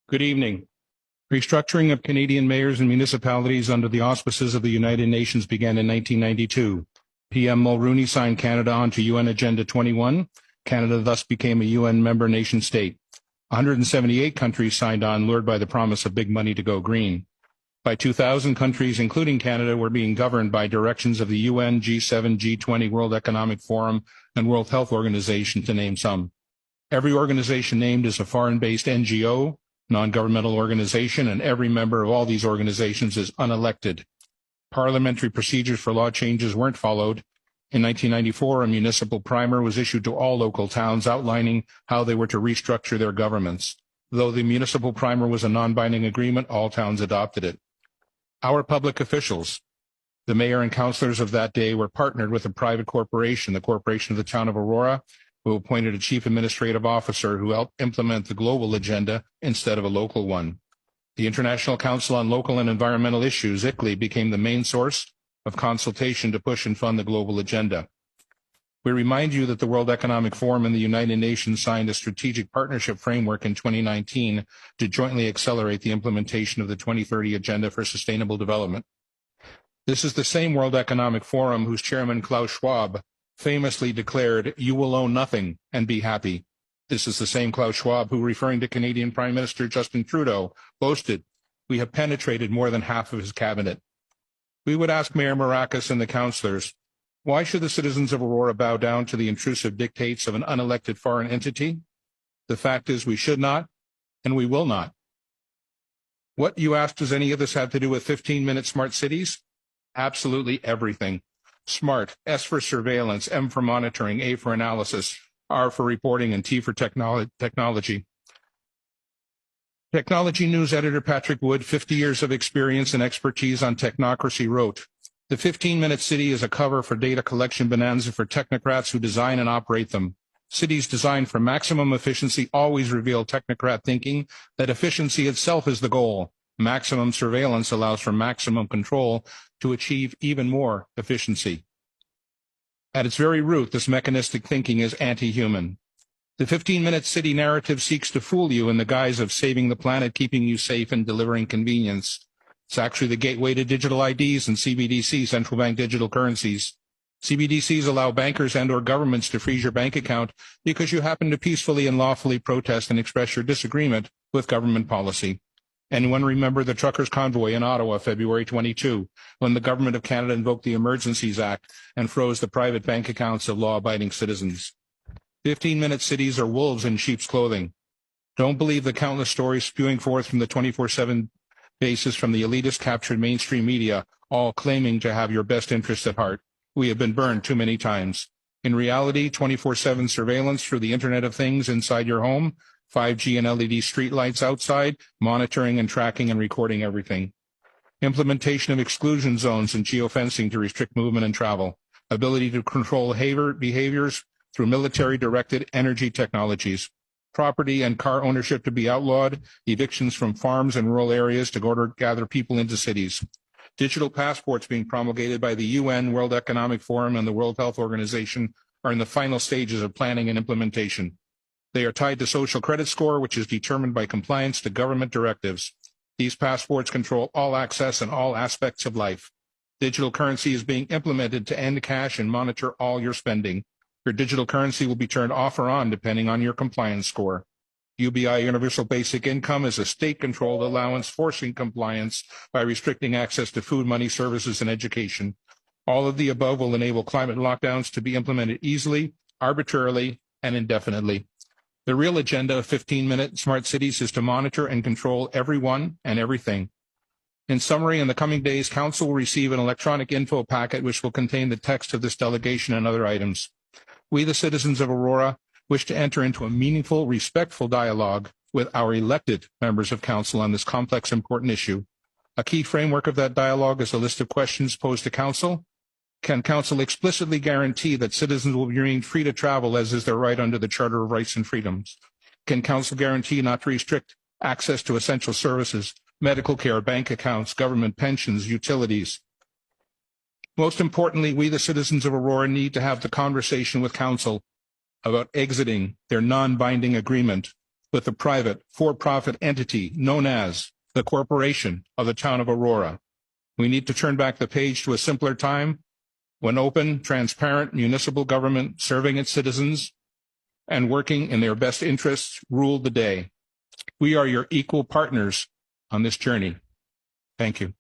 Good evening. Restructuring of Canadian mayors and municipalities under the auspices of the United Nations began in 1992. PM Mulroney signed Canada onto UN Agenda 21. Canada thus became a UN member nation state. 178 countries signed on, lured by the promise of big money to go green. By 2000, countries, including Canada, were being governed by directions of the UN, G7, G20, World Economic Forum, and World Health Organization, to name some. Every organization named is a foreign-based NGO, non-governmental organization, and every member of all these organizations is unelected. Parliamentary procedures for law changes weren't followed. In 1994, a municipal primer was issued to all local towns outlining how they were to restructure their governments. Though the municipal primer was a non-binding agreement, all towns adopted it. Our public officials, the mayor and councillors of that day, were partnered with a private corporation, the Corporation of the Town of Aurora, who appointed a chief administrative officer who helped implement the global agenda instead of a local one. The International Council on Local and Environmental Issues, ICLEI, became the main source of consultation to push and fund the global agenda. We remind you that the World Economic Forum and the United Nations signed a strategic partnership framework in 2019 to jointly accelerate the implementation of the 2030 Agenda for Sustainable Development. This is the same World Economic Forum whose chairman, Klaus Schwab, famously declared, "You will own nothing and be happy." This is the same Klaus Schwab who, referring to Canadian Prime Minister Justin Trudeau, boasted, "We have penetrated more than half of his cabinet." We would ask Mayor Maracas and the councillors, why should the citizens of Aurora bow down to the intrusive dictates of an unelected foreign entity? The fact is we should not, and we will not. What, you ask, does any of this have to do with 15-minute smart cities? Absolutely everything. SMART, S for surveillance, M for monitoring, A for analysis, R for reporting, and T for technology. Technology News editor Patrick Wood, 50 years of experience and expertise on technocracy, wrote, "The 15-minute city is a cover for data collection bonanza for technocrats who design and operate them. Cities designed for maximum efficiency always reveal technocrat thinking that efficiency itself is the goal. Maximum surveillance allows for maximum control to achieve even more efficiency." At its very root, this mechanistic thinking is anti-human. The 15-minute city narrative seeks to fool you in the guise of saving the planet, keeping you safe, and delivering convenience. It's actually the gateway to digital IDs and CBDC, central bank digital currencies. CBDCs allow bankers and or governments to freeze your bank account because you happen to peacefully and lawfully protest and express your disagreement with government policy. Anyone remember the truckers' convoy in Ottawa, February 22, when the Government of Canada invoked the Emergencies Act and froze the private bank accounts of law-abiding citizens? 15-minute cities are wolves in sheep's clothing. Don't believe the countless stories spewing forth from the 24/7 basis from the elitist captured mainstream media, all claiming to have your best interests at heart. We have been burned too many times. In reality, 24/7 surveillance through the Internet of Things inside your home, 5G and LED streetlights outside, monitoring and tracking and recording everything. Implementation of exclusion zones and geofencing to restrict movement and travel. Ability to control behaviors through military-directed energy technologies. Property and car ownership to be outlawed. Evictions from farms and rural areas to gather people into cities. Digital passports being promulgated by the UN, World Economic Forum, and the World Health Organization are in the final stages of planning and implementation. They are tied to social credit score, which is determined by compliance to government directives. These passports control all access and all aspects of life. Digital currency is being implemented to end cash and monitor all your spending. Your digital currency will be turned off or on depending on your compliance score. UBI, Universal Basic Income, is a state-controlled allowance forcing compliance by restricting access to food, money, services, and education. All of the above will enable climate lockdowns to be implemented easily, arbitrarily, and indefinitely. The real agenda of 15-minute smart cities is to monitor and control everyone and everything. In summary, in the coming days, Council will receive an electronic info packet which will contain the text of this delegation and other items. We, the citizens of Aurora, wish to enter into a meaningful, respectful dialogue with our elected members of Council on this complex, important issue. A key framework of that dialogue is a list of questions posed to Council. Can Council explicitly guarantee that citizens will be remained free to travel as is their right under the Charter of Rights and Freedoms? Can Council guarantee not to restrict access to essential services, medical care, bank accounts, government pensions, utilities? Most importantly, we, the citizens of Aurora, need to have the conversation with Council about exiting their non-binding agreement with the private for-profit entity known as the Corporation of the Town of Aurora. We need to turn back the page to a simpler time when open, transparent municipal government serving its citizens and working in their best interests ruled the day. We are your equal partners on this journey. Thank you.